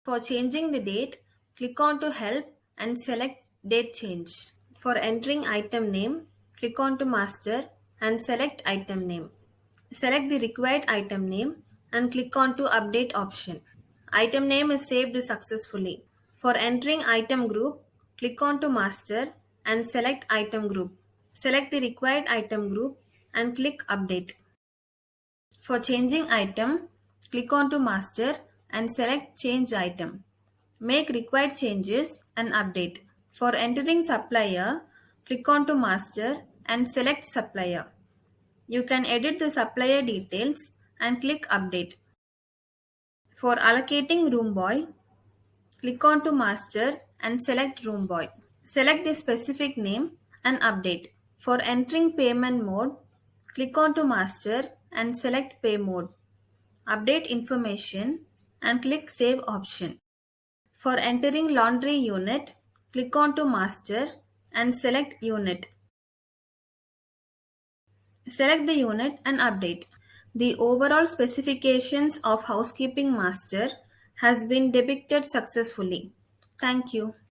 For changing the date, click on to Help and select Date Change. For entering item name, click on to Master and select item name. Select the required item name and click on to Update option. Item name is saved successfully. For entering item group, click on to Master and select item group. Select the required item group and click Update. For changing item, click on to Master and select Change item. Make required changes and update. For entering supplier, click on to Master and select Supplier. You can edit the supplier details and click Update. For allocating room boy, click on to Master and select Room Boy. Select the specific name and update. For entering payment mode, click on to Master and select Pay Mode. Update information and click Save option. For entering laundry unit, click on to Master and select Unit. Select the unit and update. The overall specifications of Housekeeping Master has been depicted successfully. Thank you.